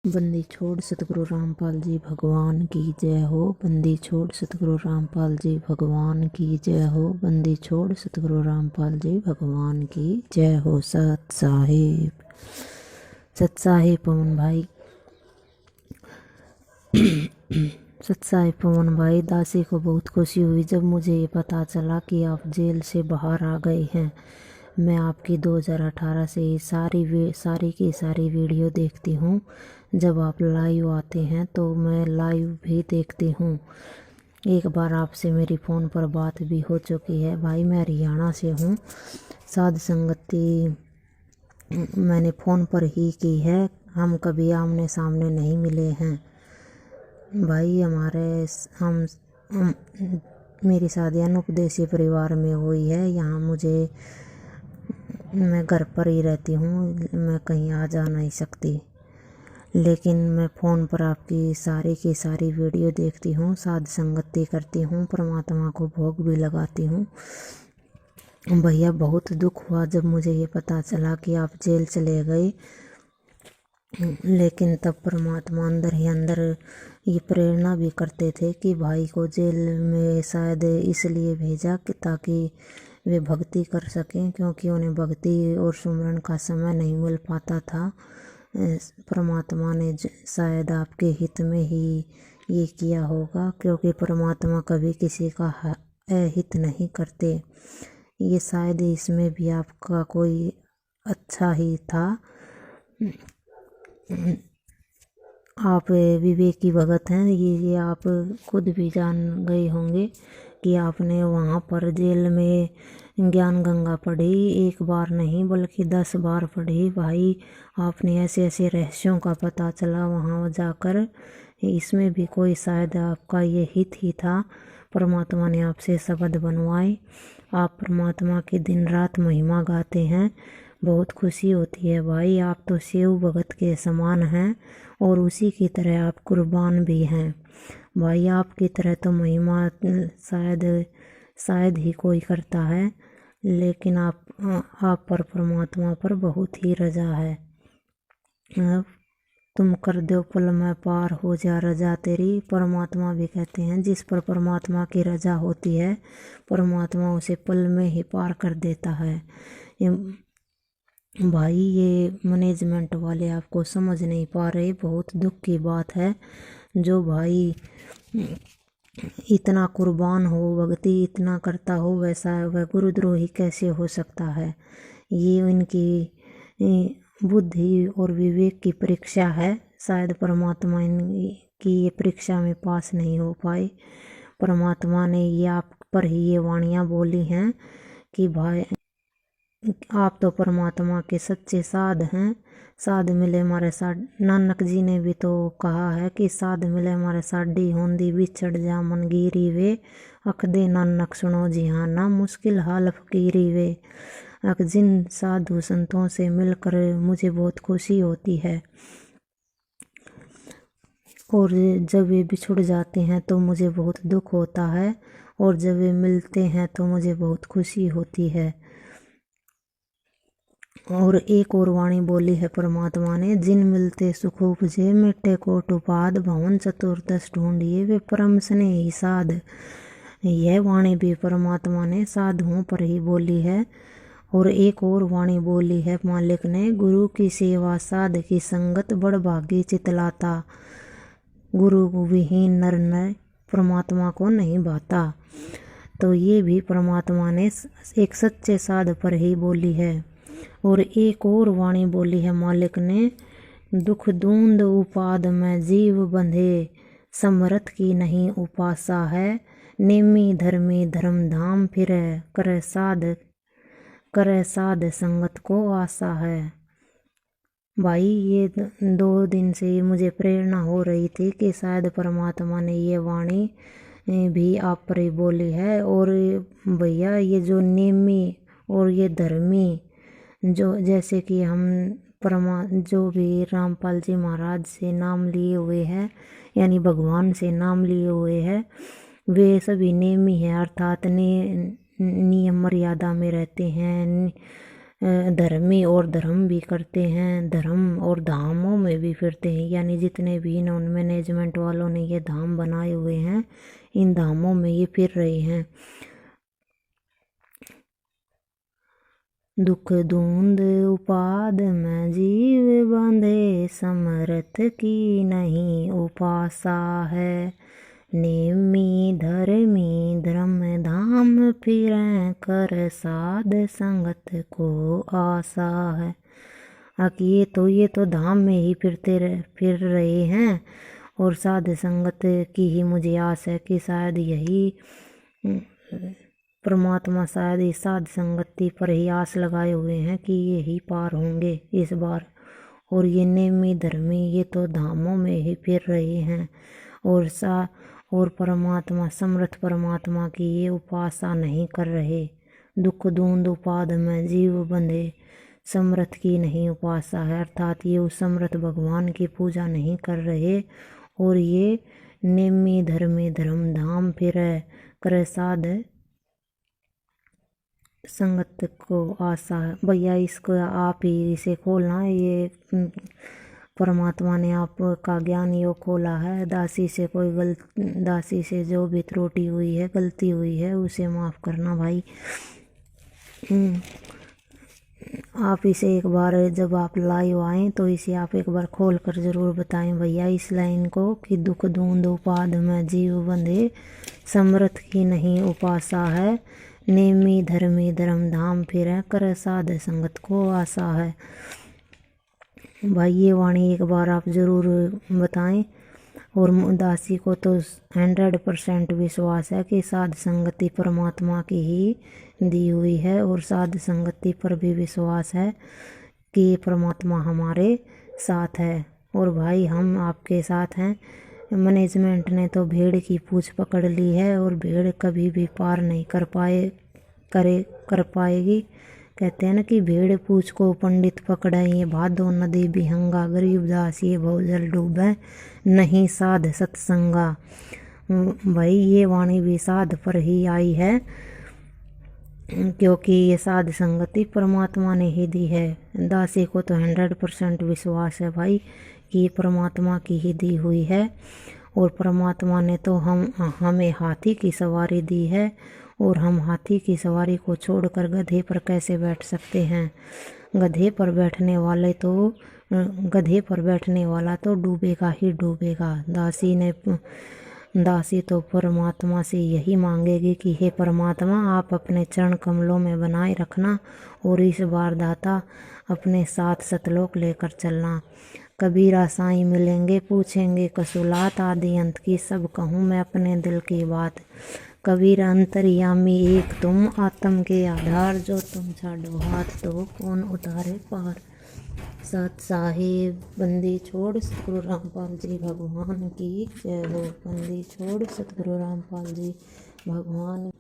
बंदी छोड़ सतगुरु रामपाल जी भगवान की जय हो। बंदी छोड़ सतगुरु रामपाल जी भगवान की जय हो। बंदी छोड़ सतगुरु रामपाल जी भगवान की जय हो। सत साहिब पवन भाई सत साहिब पवन भाई दासी को बहुत खुशी हुई जब मुझे ये पता चला कि आप जेल से बाहर आ गए हैं। मैं आपकी 2018 से ही सारी की सारी वीडियो देखती हूँ। जब आप लाइव आते हैं तो मैं लाइव भी देखती हूँ। एक बार आपसे मेरी फ़ोन पर बात भी हो चुकी है। भाई मैं हरियाणा से हूँ। साध संगति मैंने फ़ोन पर ही की है, हम कभी आमने सामने नहीं मिले हैं। भाई हम मेरी शादी अनुपदेशी परिवार में हुई है। यहाँ मैं घर पर ही रहती हूँ, मैं कहीं आ जा नहीं सकती, लेकिन मैं फ़ोन पर आपकी सारी की सारी वीडियो देखती हूँ, साध संगति करती हूँ, परमात्मा को भोग भी लगाती हूँ। भैया बहुत दुख हुआ जब मुझे ये पता चला कि आप जेल चले गए, लेकिन तब परमात्मा अंदर ही अंदर ये प्रेरणा भी करते थे कि भाई को जेल में शायद इसलिए भेजा कि ताकि वे भक्ति कर सकें, क्योंकि उन्हें भक्ति और सुमरन का समय नहीं मिल पाता था। परमात्मा ने शायद आपके हित में ही ये किया होगा, क्योंकि परमात्मा कभी किसी का अहित नहीं करते। ये शायद इसमें भी आपका कोई अच्छा ही था। आप विवेकी भगत हैं, ये आप खुद भी जान गए होंगे कि आपने वहाँ पर जेल में ज्ञान गंगा पढ़ी, एक बार नहीं बल्कि 10 बार पढ़ी। भाई आपने ऐसे ऐसे रहस्यों का पता चला वहाँ जाकर। इसमें भी कोई शायद आपका ये हित ही था। परमात्मा ने आपसे शब्द बनवाए। आप परमात्मा की दिन रात महिमा गाते हैं, बहुत खुशी होती है। भाई आप तो शिव भगत के समान हैं और उसी की तरह आप कुर्बान भी हैं। भाई आपकी तरह तो महिमा शायद ही कोई करता है, लेकिन आप पर परमात्मा पर बहुत ही रजा है। तुम कर दो पल में पार हो जा रजा तेरी। परमात्मा भी कहते हैं जिस पर परमात्मा की रजा होती है, परमात्मा उसे पल में ही पार कर देता है। भाई ये मैनेजमेंट वाले आपको समझ नहीं पा रहे, बहुत दुख की बात है। जो भाई इतना कुर्बान हो, भक्ति इतना करता हो, वैसा वह गुरुद्रोही कैसे हो सकता है। ये इनकी बुद्धि और विवेक की परीक्षा है। शायद परमात्मा इनकी ये परीक्षा में पास नहीं हो पाए। परमात्मा ने ये आप पर ही ये वाणियाँ बोली हैं कि भाई आप तो परमात्मा के सच्चे साध हैं। साध मिले हमारे साथ, नानक जी ने भी तो कहा है कि साध मिले हमारे साडी होंदी बिछड़ जा मन गिरी वे। अख दे नानक सुनो जी हाँ ना मुश्किल हाल फकीरी वे। जिन साधु संतों से मिलकर मुझे बहुत खुशी होती है, और जब वे बिछुड़ जाते हैं तो मुझे बहुत दुख होता है, और जब वे मिलते हैं तो मुझे बहुत खुशी होती है। और एक और वाणी बोली है परमात्मा ने, जिन मिलते सुख उपजे मिट्टे कोट उपाद भवन चतुर्दश ढूंढिए वे परम स्नेही साध। यह वाणी भी परमात्मा ने साधुओं पर ही बोली है। और एक और वाणी बोली है मालिक ने, गुरु की सेवा साध की संगत बड़ भागी चितलाता। गुरु विहीन नर नर परमात्मा को नहीं भाता। तो ये भी परमात्मा ने एक सच्चे साध पर ही बोली है। और एक और वाणी बोली है मालिक ने, दुख दूंद उपाद में जीव बंधे समरथ की नहीं उपासा है। नेमी धर्मी धर्म धाम फिर करे साध संगत को आशा है। भाई ये 2 दिन से मुझे प्रेरणा हो रही थी कि शायद परमात्मा ने ये वाणी भी आप पर ही बोली है। और भैया ये जो नेमी और ये धर्मी, जो जैसे कि हम जो भी रामपाल जी महाराज से नाम लिए हुए हैं, यानी भगवान से नाम लिए हुए हैं, वे सभी नेमी हैं, अर्थात नियम मर्यादा में रहते हैं, धर्मी और धर्म भी करते हैं, धर्म और धामों में भी फिरते हैं। यानी जितने भी नॉन मैनेजमेंट वालों ने ये धाम बनाए हुए हैं, इन धामों में ये फिर रहे हैं। दुख धुंध उपाद में जीव बंधे, समरथ की नहीं उपासा है। नेमी धर्मी धर्म धाम फिरें, कर साध संगत को आशा है। ये तो धाम में ही फिर रहे हैं और साध संगत की ही मुझे आस है कि शायद यही परमात्मा शायद इस साध संगति पर ही आस लगाए हुए हैं कि ये ही पार होंगे इस बार। और ये नेमी धर्मी ये तो धामों में ही फिर रहे हैं और परमात्मा समर्थ परमात्मा की ये उपासना नहीं कर रहे। दुख धुंध उपाद में जीव बंधे, समर्थ की नहीं उपासना है, अर्थात ये उस समर्थ भगवान की पूजा नहीं कर रहे। और ये नेमी धर्मी धर्म धाम फिर कर साध संगत को आशा है। भैया इसको आप ही इसे खोलना, ये परमात्मा ने आपका ज्ञान योग खोला है। दासी से जो भी त्रुटि हुई है, गलती हुई है, उसे माफ़ करना भाई। आप इसे एक बार जब आप लाइव आएँ तो इसे आप एक बार खोल कर ज़रूर बताएं भैया इस लाइन को कि दुख धुंध उपाद में जीव बंधे, समर्थ की नहीं उपासा है। नेमी धर्मी धर्म धाम फिरें, कर साध संगत को आशा है। भाई ये वाणी एक बार आप ज़रूर बताएं। और दासी को तो 100% विश्वास है कि साध संगति परमात्मा की ही दी हुई है और साध संगति पर भी विश्वास है कि परमात्मा हमारे साथ है। और भाई हम आपके साथ हैं। मैनेजमेंट ने तो भेड़ की पूंछ पकड़ ली है और भेड़ कभी भी पार नहीं कर पाएगी। कहते हैं ना कि भेड़ पूंछ को पंडित पकड़े, ये भादो नदी बिहंगा, गरीबदास ये भवजल डूबे, नहीं साध सत्संगा। भाई ये वाणी भी साध पर ही आई है क्योंकि ये साध संगति परमात्मा ने ही दी है। दासी को तो 100% विश्वास है भाई कि परमात्मा की ही दी हुई है। और परमात्मा ने तो हमें हाथी की सवारी दी है और हम हाथी की सवारी को छोड़कर गधे पर कैसे बैठ सकते हैं। गधे पर बैठने वाला तो डूबेगा ही डूबेगा। दासी तो परमात्मा से यही मांगेगी कि हे परमात्मा आप अपने चरण कमलों में बनाए रखना और इस बार दाता अपने साथ सतलोक लेकर चलना। कबीरा साईं मिलेंगे पूछेंगे कसुलात, आदि अंत की सब कहूँ मैं अपने दिल की बात। कबीर अंतर्यामी एक तुम, आत्म के आधार, जो तुम छाड़ो हाथ तो कौन उतारे पार। सत साहिब बंदी छोड़ सतगुरु रामपाल जी भगवान की जय हो। बंदी छोड़ सतगुरु रामपाल जी भगवान